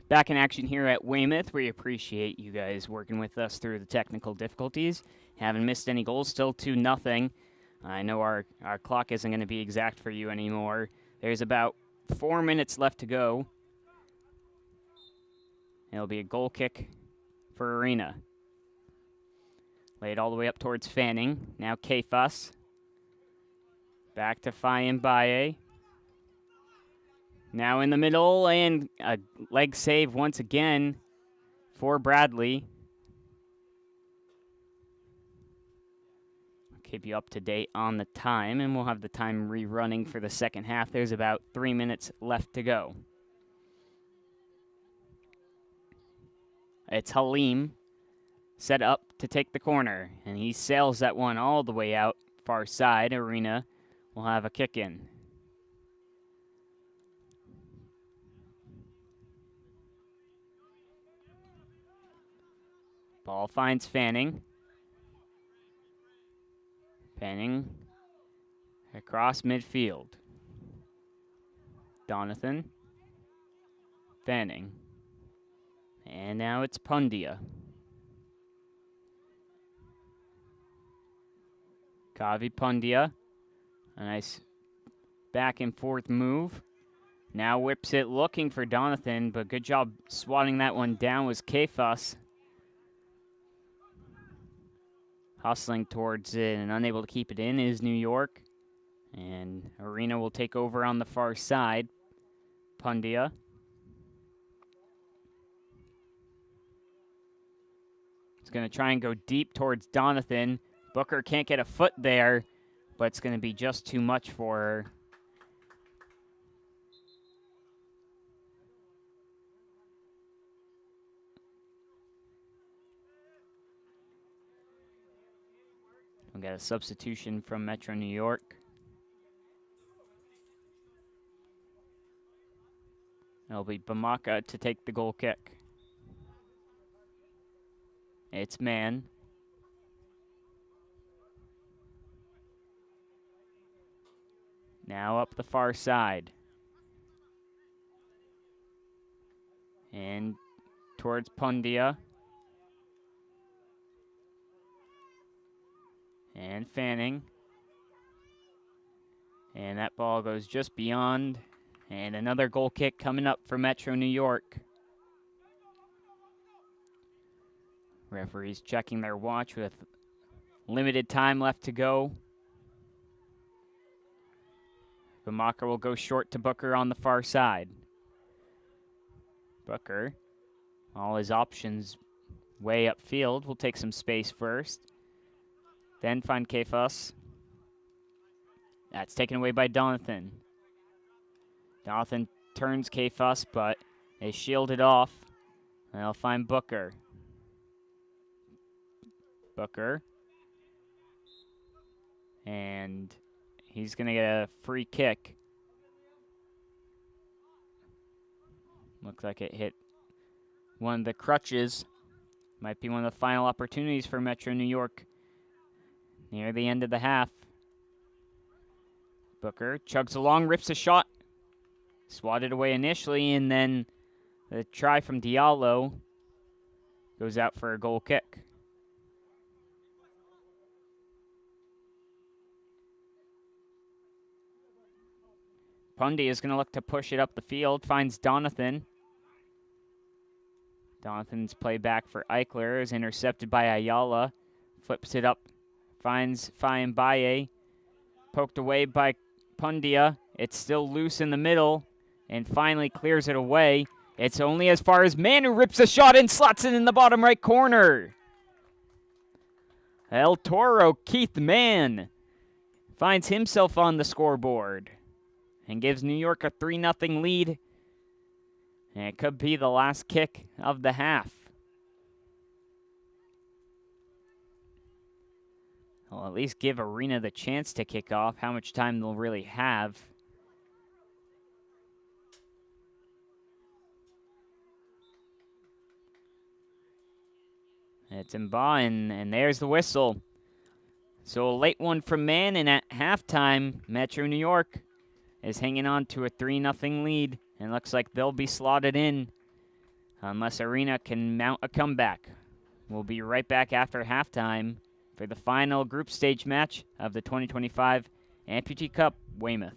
Back in action here at Weymouth. We appreciate you guys working with us through the technical difficulties. Haven't missed any goals, still 2-0. I know our clock isn't going to be exact for you anymore. There's about 4 minutes left to go. It'll be a goal kick for Arena. Laid all the way up towards Fanning. Now Kefas. Back to Fayembaye. Now in the middle, and a leg save once again for Bradley. I'll keep you up to date on the time, and we'll have the time rerunning for the second half. There's about 3 minutes left to go. It's Halim set up to take the corner, and he sails that one all the way out far side. Arena will have a kick in. Ball finds Fanning. Fanning across midfield. Donathan. Fanning. And now it's Pundia. Kavi Pundia. A nice back and forth move. Now whips it looking for Donathan, but good job swatting that one down was Kefas. Hustling towards it and unable to keep it in is New York. And Arena will take over on the far side. Pundia. It's going to try and go deep towards Donathan. Booker can't get a foot there, but it's going to be just too much for her. We'll get a substitution from Metro New York. It'll be Bamaka to take the goal kick. It's man. Now up the far side. And towards Pundia. And Fanning. And that ball goes just beyond. And another goal kick coming up for Metro New York. Referees checking their watch with limited time left to go. Bamaka will go short to Booker on the far side. Booker, all his options way upfield, will take some space first. Then find Kefas. That's taken away by Donathan. Donathan turns Kefas, but they shield it off. And they'll find Booker. Booker. And he's going to get a free kick. Looks like it hit one of the crutches. Might be one of the final opportunities for Metro New York near the end of the half. Booker chugs along, rips a shot. Swatted away initially, and then the try from Diallo goes out for a goal kick. Pundy is going to look to push it up the field, finds Donathan. Donathan's play back for Eichler is intercepted by Ayala. Flips it up, finds Fayembaye. Poked away by Pundia. It's still loose in the middle, and finally clears it away. It's only as far as Mann, who rips a shot and slots it in the bottom right corner. El Toro, Keith Mann, finds himself on the scoreboard and gives New York a 3-0 lead. And it could be the last kick of the half. Well, at least give Arena the chance to kick off. How much time they'll really have. It's Mba, and there's the whistle. So a late one from Mann, and at halftime, Metro New York is hanging on to a 3-0 lead, and looks like they'll be slotted in unless Arena can mount a comeback. We'll be right back after halftime for the final group stage match of the 2025 Amputee Cup Weymouth.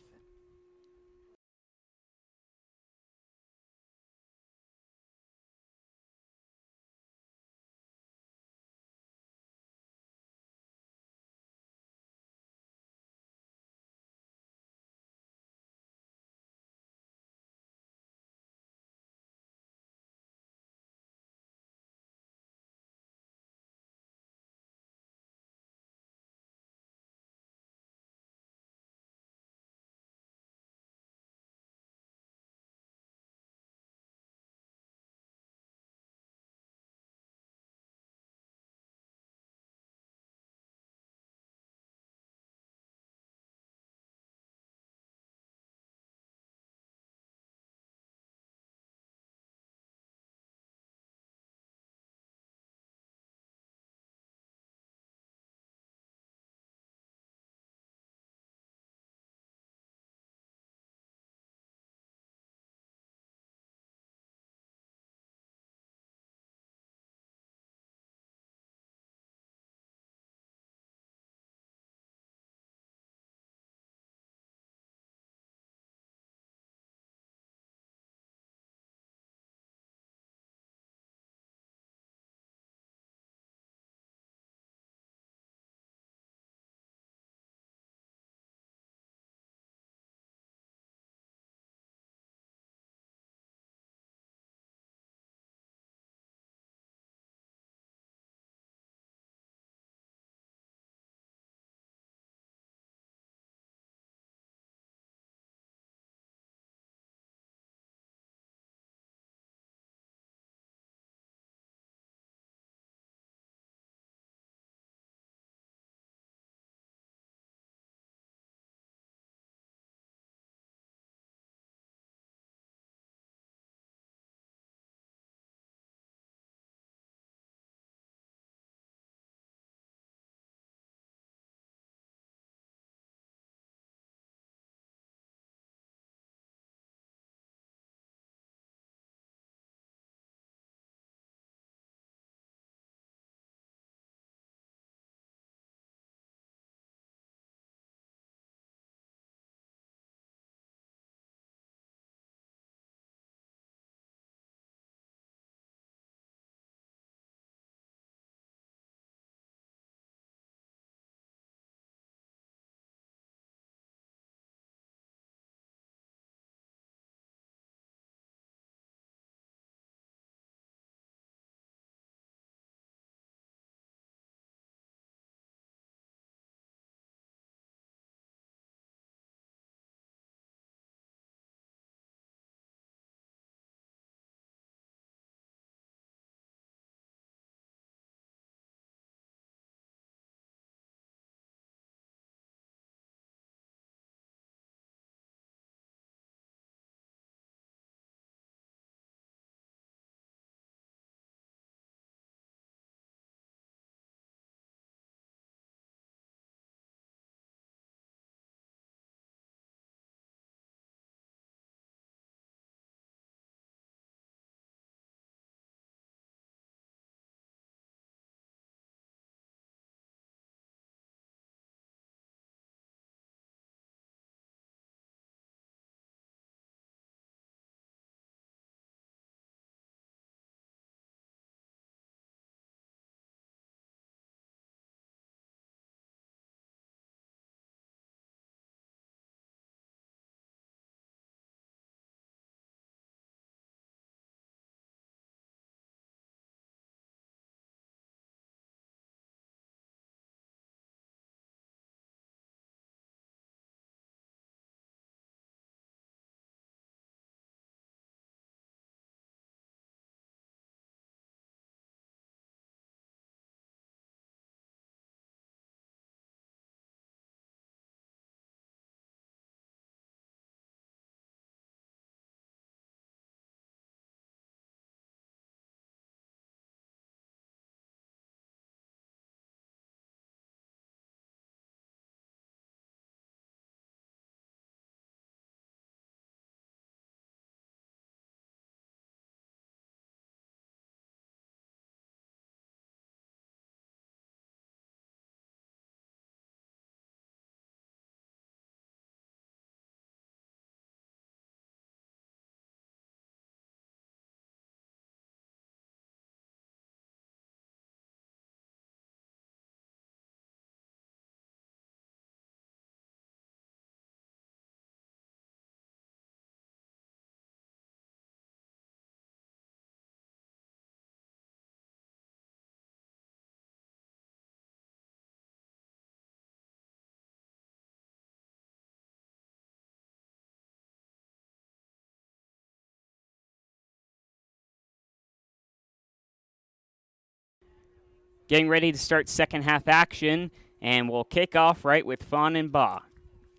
Getting ready to start second half action, and we'll kick off right with Fawn and Ba.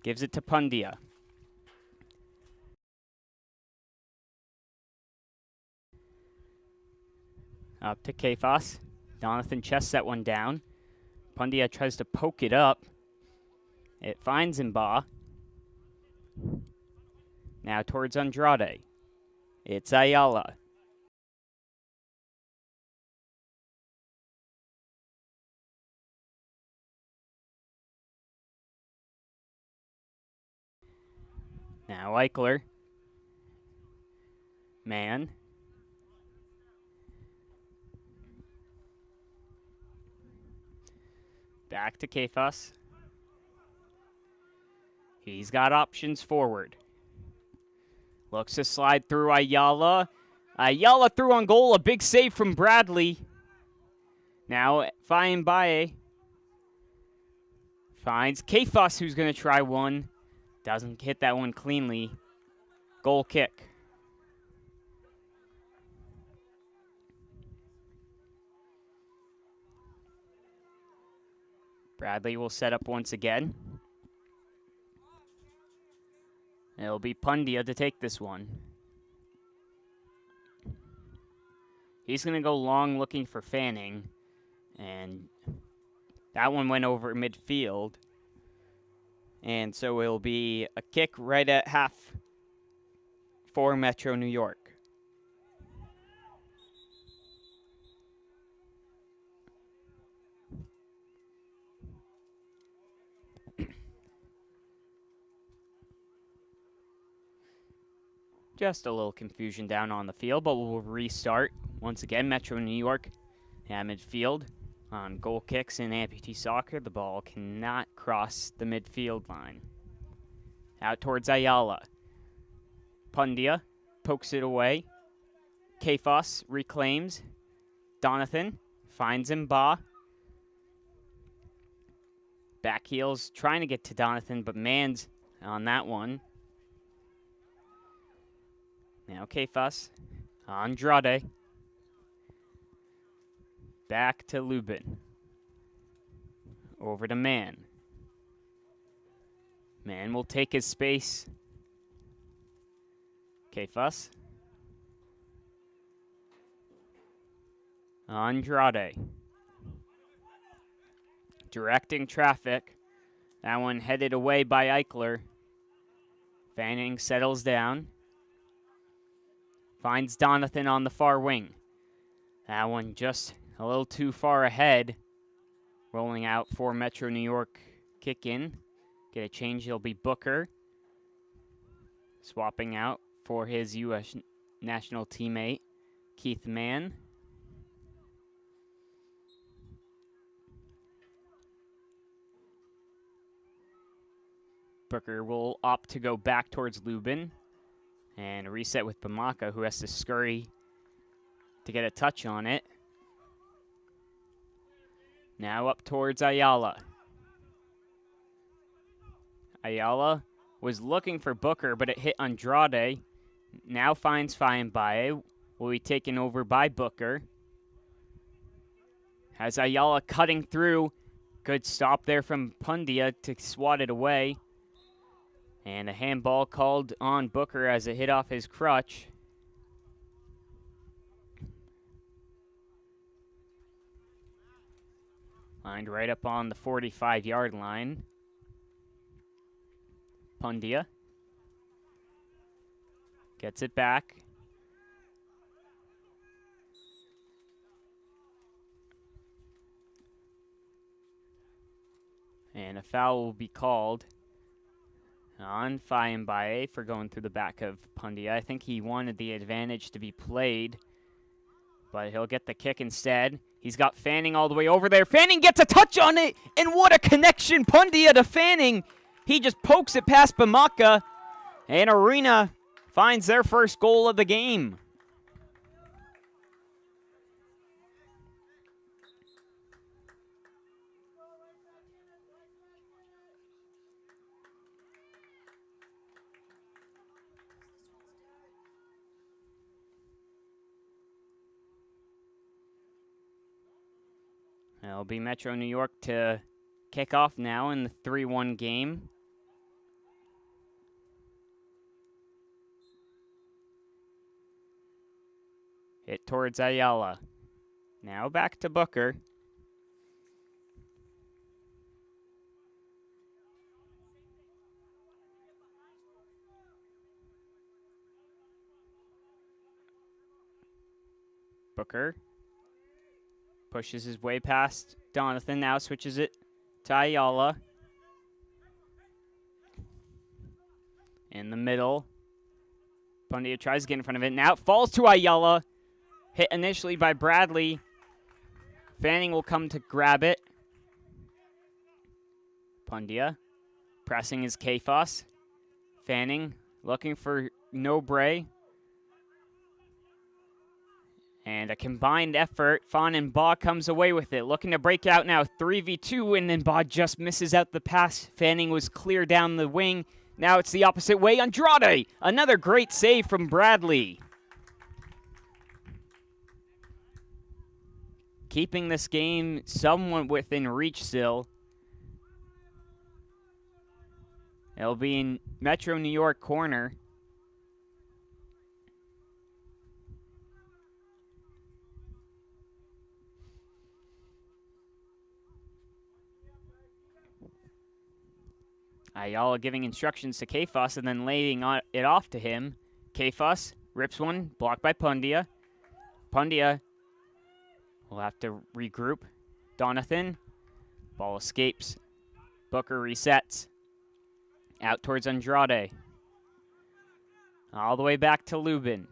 Gives it to Pundia. Up to Kafos. Donathan chests that one down. Pundia tries to poke it up. It finds Mba. Now towards Andrade. It's Ayala. Now Eichler. Man. Back to Kafos. He's got options forward. Looks to slide through Ayala. Ayala through on goal. A big save from Bradley. Now Fayembaye finds Kafos, who's going to try one. Doesn't hit that one cleanly. Goal kick. Bradley will set up once again. It'll be Pundia to take this one. He's going to go long looking for Fanning. And that one went over midfield. And so it'll be a kick right at half for Metro New York. Just a little confusion down on the field, but we'll restart. Once again, Metro New York at midfield. On goal kicks in amputee soccer, the ball cannot cross the midfield line. Out towards Ayala. Pundia pokes it away. Kafos reclaims. Donathan finds Mba. Back heels trying to get to Donathan, but Man's on that one. Now Kafos. Andrade. Back to Lubin. Over to Man. Man will take his space. Kafos. Andrade. Directing traffic. That one headed away by Eichler. Fanning settles down. Finds Donathan on the far wing. That one just a little too far ahead. Rolling out for Metro New York kick in. Get a change, it'll be Booker. Swapping out for his U.S. national teammate, Keith Mann. Booker will opt to go back towards Lubin. And a reset with Bamaka, who has to scurry to get a touch on it. Now up towards Ayala. Ayala was looking for Booker, but it hit Andrade. Now finds Fayembaye. Will be taken over by Booker. Has Ayala cutting through. Good stop there from Pundia to swat it away. And a handball called on Booker as it hit off his crutch. Lined right up on the 45-yard line. Pundia gets it back. And a foul will be called on Fayembaye for going through the back of Pundia. I think he wanted the advantage to be played, but he'll get the kick instead. He's got Fanning all the way over there. Fanning gets a touch on it, and what a connection, Pundia to Fanning. He just pokes it past Bamaka, and Arena finds their first goal of the game. It'll be Metro New York to kick off now in the 3-1 game. Hit towards Ayala. Now back to Booker. Booker pushes his way past Donathan, now switches it to Ayala. In the middle. Pundia tries to get in front of it. Now it falls to Ayala. Hit initially by Bradley. Fanning will come to grab it. Pundia pressing his Kafos. Fanning looking for Nobre. And a combined effort. Fawn and Baugh comes away with it. Looking to break out now. 3v2, and then Baugh just misses out the pass. Fanning was clear down the wing. Now it's the opposite way. Andrade! Another great save from Bradley. Keeping this game somewhat within reach still. It'll be in Metro New York corner. Ayala giving instructions to Kafos and then laying it off to him. Kafos rips one, blocked by Pundia. Pundia will have to regroup. Donathan, ball escapes. Booker resets. Out towards Andrade. All the way back to Lubin.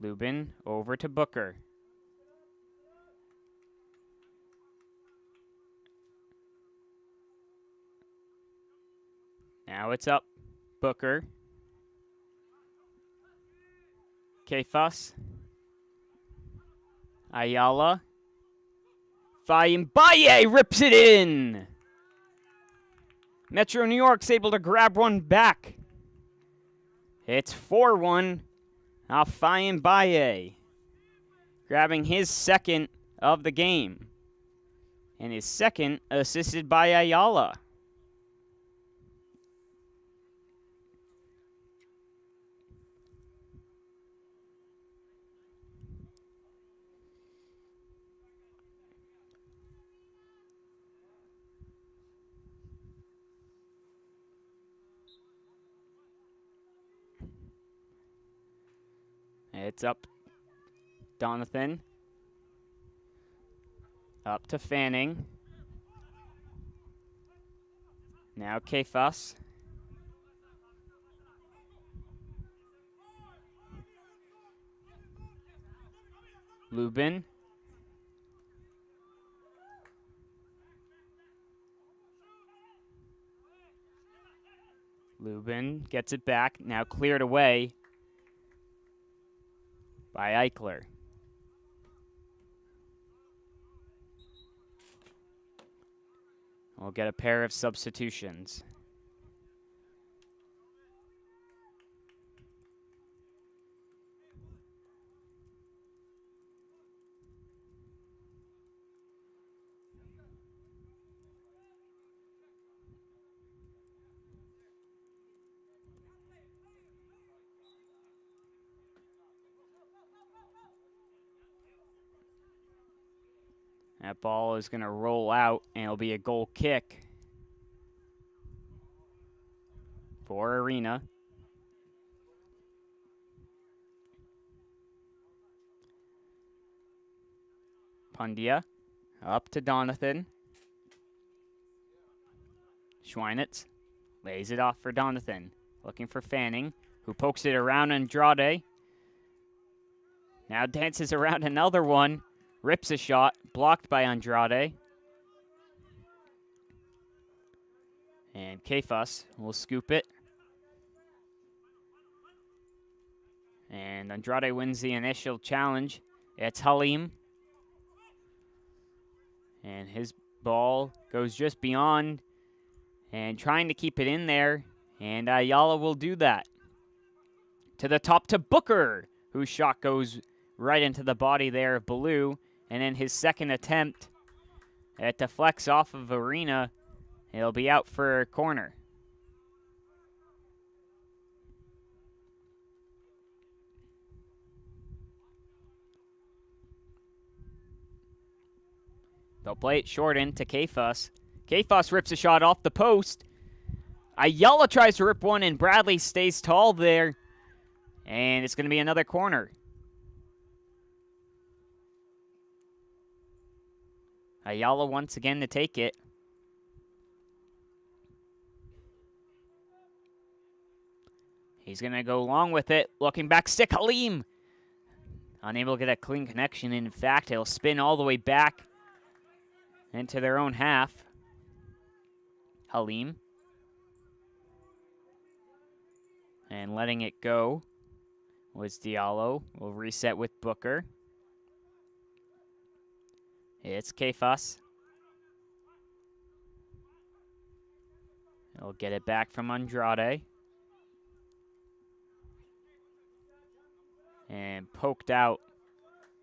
Lubin over to Booker. Now it's up. Booker. Kafos. Ayala. Fayembaye rips it in. Metro New York's able to grab one back. It's 4-1 off Fayembaye. Grabbing his second of the game. And his second assisted by Ayala. It's up. Donathan. Up to Fanning. Now Kafos. Lubin. Lubin gets it back. Now cleared away by Eichler. We'll get a pair of substitutions. That ball is going to roll out, and it'll be a goal kick for Arena. Pundia up to Donathan. Schweinitz lays it off for Donathan. Looking for Fanning, who pokes it around Andrade. Now dances around another one. Rips a shot, blocked by Andrade. And Kafos will scoop it. And Andrade wins the initial challenge. It's Halim. And his ball goes just beyond. And trying to keep it in there. And Ayala will do that. To the top to Booker, whose shot goes right into the body there of Baloo. And then his second attempt, it deflects off of Arena. It'll be out for a corner. They'll play it short into Kafus. Kafus rips a shot off the post. Ayala tries to rip one, and Bradley stays tall there. And it's going to be another corner. Ayala once again to take it. He's going to go long with it. Looking back, stick Halim. Unable to get a clean connection. In fact, he'll spin all the way back into their own half. Halim. And letting it go was Diallo. We'll reset with Booker. It's Kafus. He'll get it back from Andrade. And poked out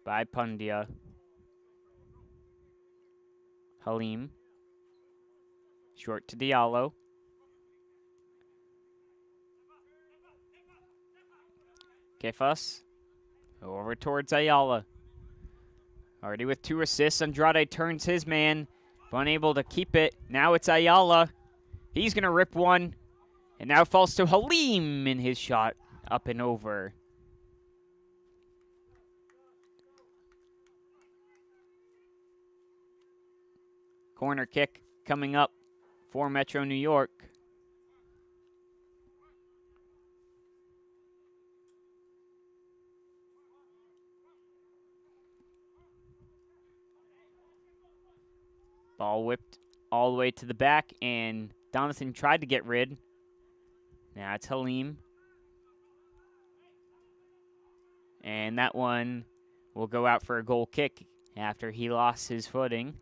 by Pundia. Halim. Short to Diallo. Kafus. Over towards Ayala. Already with 2 assists, Andrade turns his man, but unable to keep it. Now it's Ayala. He's going to rip one, and now falls to Halim in his shot up and over. Corner kick coming up for Metro New York. Ball whipped all the way to the back, and Donathan tried to get rid. Now it's Halim. And that one will go out for a goal kick after he lost his footing.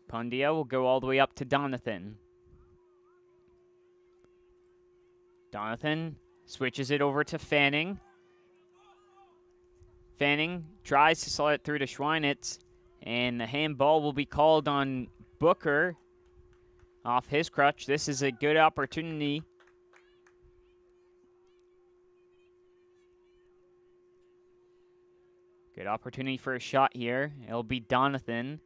Pundia will go all the way up to Donathan. Donathan switches it over to Fanning. Fanning tries to slide it through to Schweinitz, and the handball will be called on Booker off his crutch. This is a good opportunity. Good opportunity for a shot here. It'll be Donathan.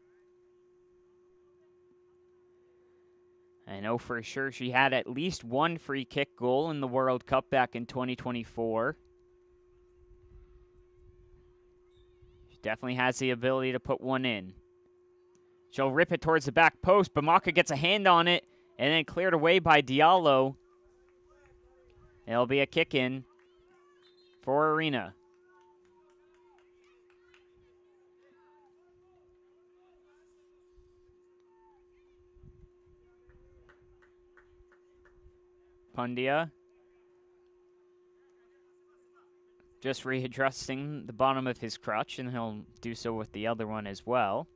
I know for sure she had at least one free kick goal in the World Cup back in 2024. She definitely has the ability to put one in. She'll rip it towards the back post. Bamaka gets a hand on it and then cleared away by Diallo. It'll be a kick in for Arena. Pundia just readjusting the bottom of his crutch, and he'll do so with the other one as well.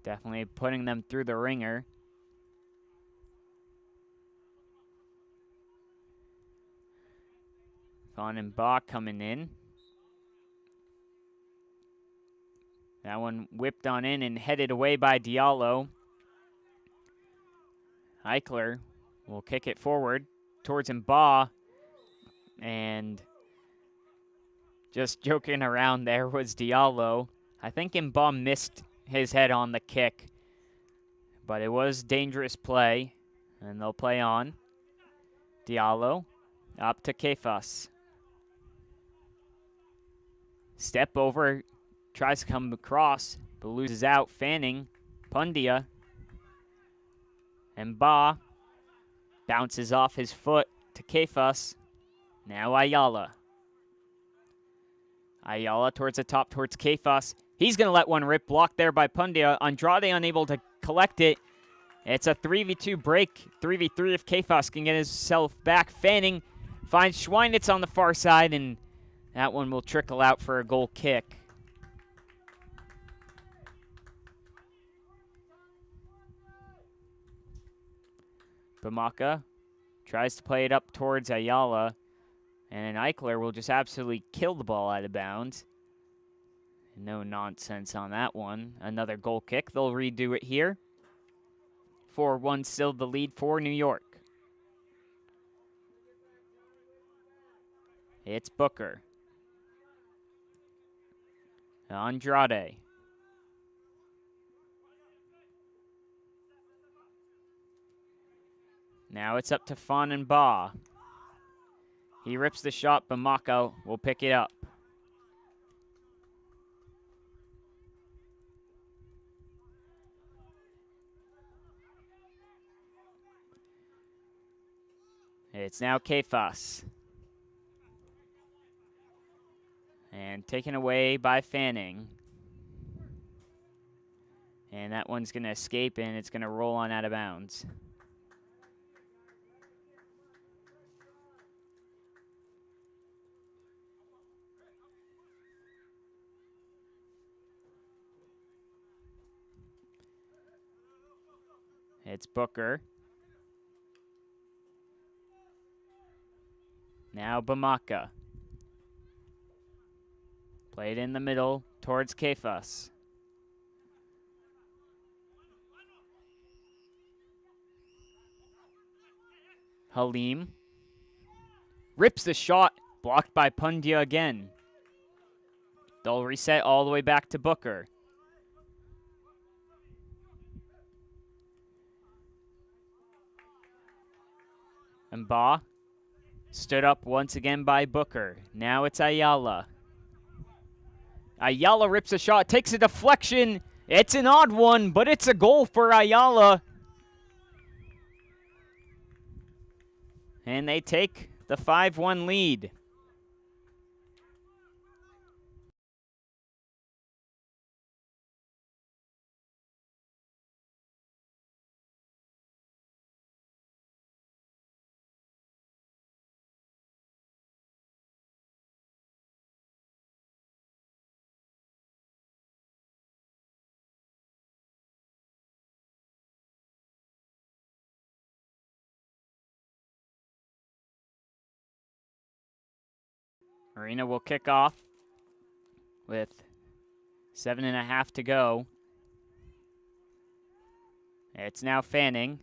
Definitely putting them through the ringer. Vaughn and Bach coming in. That one whipped on in and headed away by Diallo. Eichler will kick it forward towards Mba. And just joking around there was Diallo. I think Mba missed his head on the kick, but it was dangerous play, and they'll play on. Diallo up to Kefas. Step over, tries to come across, but loses out. Fanning, Pundia, and Ba bounces off his foot to Kefas. Now Ayala. Ayala towards the top, towards Kefas. He's going to let one rip, blocked there by Pundia. Andrade unable to collect it. It's a 3v2 break. 3v3 if Kefas can get himself back. Fanning finds Schweinitz on the far side, and that one will trickle out for a goal kick. Bamaka tries to play it up towards Ayala, and Eichler will just absolutely kill the ball out of bounds. No nonsense on that one. Another goal kick. They'll redo it here. 4-1 still the lead for New York. It's Booker. Andrade. Now it's up to Fan and Ba. He rips the shot. Bamaka will pick it up. It's now Kefas. And taken away by Fanning. And that one's going to escape, and it's going to roll on out of bounds. It's Booker. Now Bamaka. Played in the middle towards Kefas. Halim. Rips the shot. Blocked by Pundia again. They'll reset all the way back to Booker. And Ba. Stood up once again by Booker. Now it's Ayala. Ayala rips a shot, takes a deflection. It's an odd one, but it's a goal for Ayala. And they take the 5-1 lead. Arena will kick off with 7.5 to go. It's now Fanning.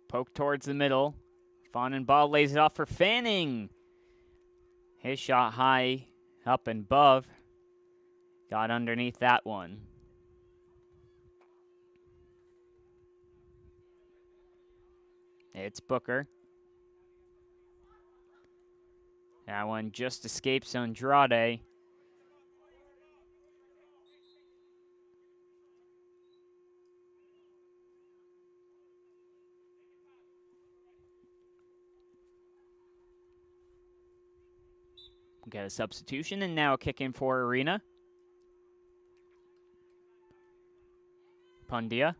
Poke towards the middle. Fanning-Ba lays it off for Fanning. His shot high, up and above. Got underneath that one. It's Booker. That one just escapes Andrade. Got a substitution, and now a kick in for Arena. Pundia.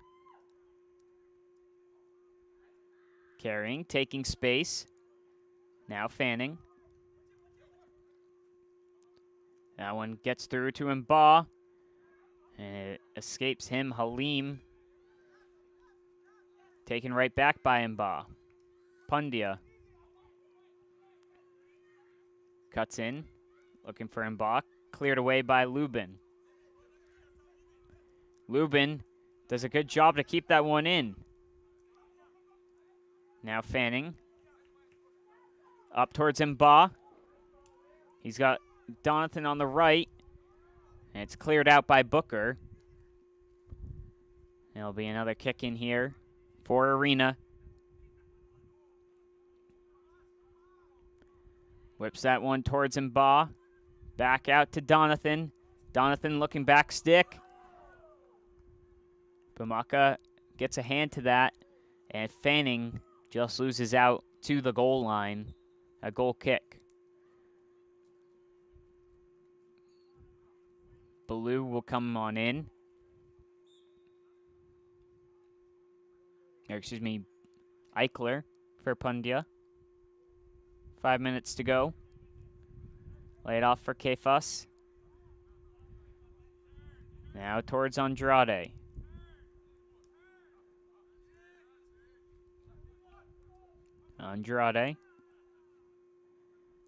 Carrying, taking space. Now Fanning. That one gets through to Mba. And it escapes him, Halim. Taken right back by Mba. Pundia. Cuts in. Looking for Mba. Cleared away by Lubin. Lubin does a good job to keep that one in. Now Fanning. Up towards Mba. He's got Donathan on the right. And it's cleared out by Booker. There'll be another kick in here for Arena. Whips that one towards Mba. Back out to Donathan. Donathan looking back stick. Bamaka gets a hand to that. And Fanning just loses out to the goal line. A goal kick. Baloo will come on in. Or excuse me, Eichler for Pundia. 5 minutes to go. Lay it off for Kefas. Now towards Andrade. Andrade.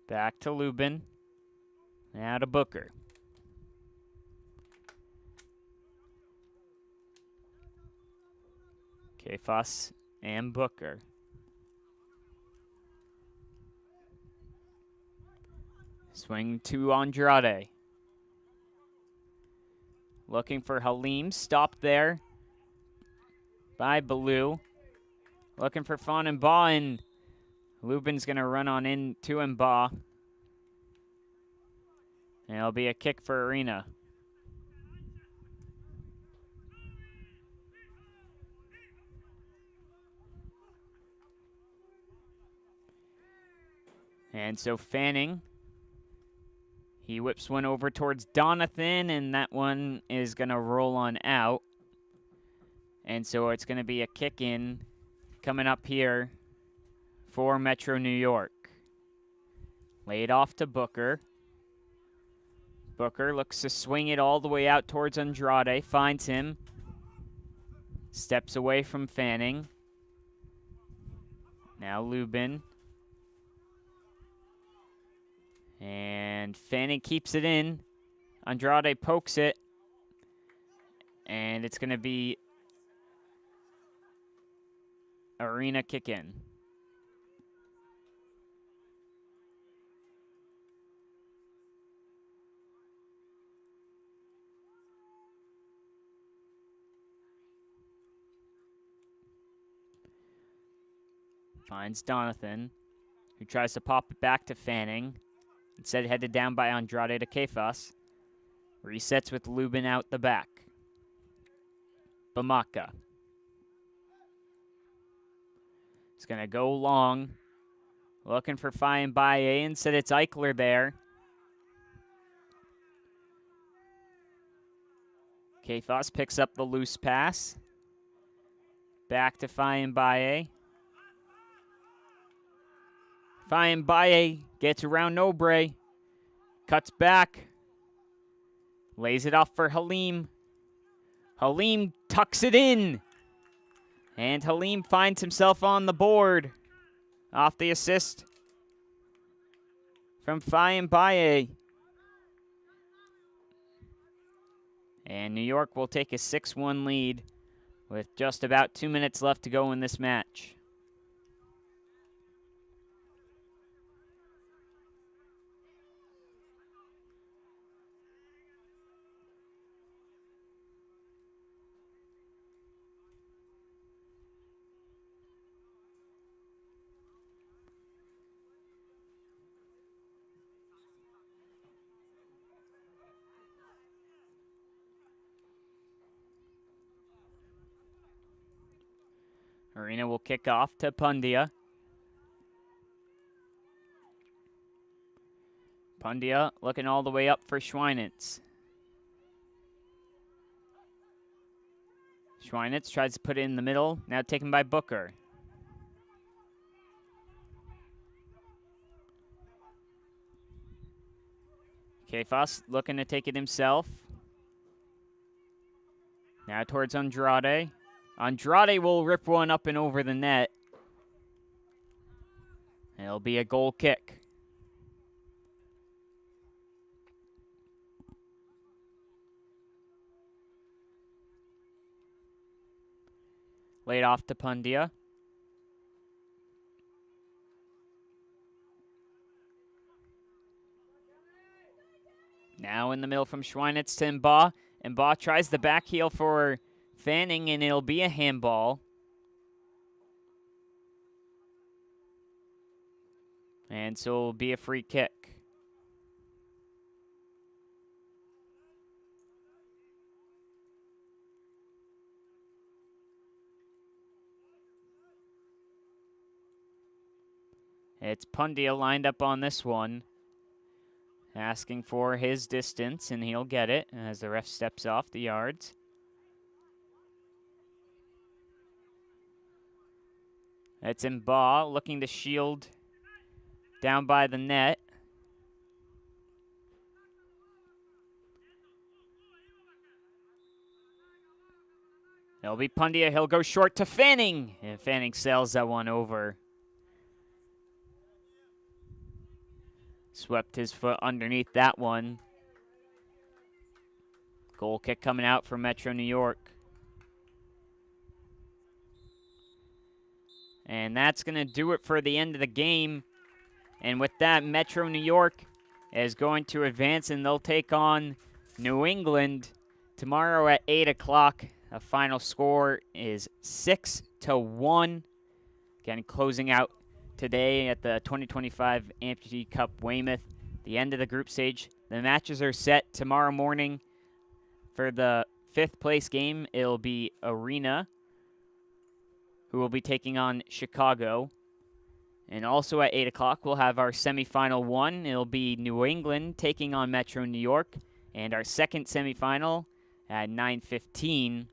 Back to Lubin. Now to Booker. Kefas and Booker. Swing to Andrade. Looking for Halim. Stopped there by Baloo. Looking for Fawn and Ba, and Lubin's going to run on into Mba. And it'll be a kick for Arena. And so Fanning, he whips one over towards Donathan, and that one is going to roll on out. And so it's going to be a kick in coming up here for Metro New York. Laid off to Booker. Booker looks to swing it all the way out towards Andrade. Finds him. Steps away from Fanning. Now Lubin. And Fanning keeps it in. Andrade pokes it. And it's going to be Arena kick in. Finds Donathan, who tries to pop it back to Fanning. Instead headed down by Andrade to Kefas. Resets with Lubin out the back. Bamaka. It's going to go long. Looking for Fine Baye. Instead it's Eichler there. Kefas picks up the loose pass. Back to Fine Baye. Fine Baye gets around Nobre. Cuts back. Lays it off for Halim. Halim tucks it in. And Halim finds himself on the board. Off the assist from Fine Baye. And New York will take a 6-1 lead with just about 2 minutes left to go in this match. Arena will kick off to Pundia. Pundia looking all the way up for Schweinitz. Schweinitz tries to put it in the middle, now taken by Booker. Kefas looking to take it himself. Now towards Andrade. Andrade will rip one up and over the net. It'll be a goal kick. Laid off to Pundia. Now in the middle from Schweinitz to Mba. Mba tries the back heel for Fanning, and it'll be a handball. And so it'll be a free kick. It's Pundia lined up on this one, asking for his distance, and he'll get it as the ref steps off the yards. It's Mba looking to shield down by the net. It'll be Pundia. He'll go short to Fanning. And Fanning sails that one over. Swept his foot underneath that one. Goal kick coming out for Metro New York. And that's going to do it for the end of the game. And with that, Metro New York is going to advance, and they'll take on New England tomorrow at 8 o'clock. The final score is 6-1. Again, closing out today at the 2025 Amputee Cup Weymouth, the end of the group stage. The matches are set tomorrow morning. For the 5th place game, it'll be Arena, who will be taking on Chicago. And also at 8 o'clock, we'll have our semifinal one. It'll be New England taking on Metro New York. And our second semifinal at 9:15,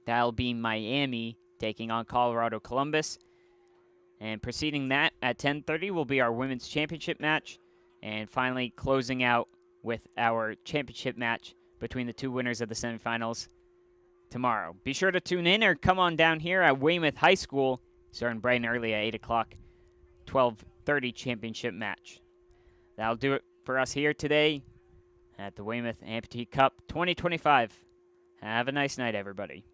that'll be Miami taking on Colorado Columbus. And preceding that, at 10:30, will be our women's championship match. And finally, closing out with our championship match between the two winners of the semifinals tomorrow. Be sure to tune in or come on down here at Weymouth High School, starting bright and early at 8 o'clock, 12:30 championship match. That'll do it for us here today at the Weymouth Amputee Cup 2025. Have a nice night, everybody.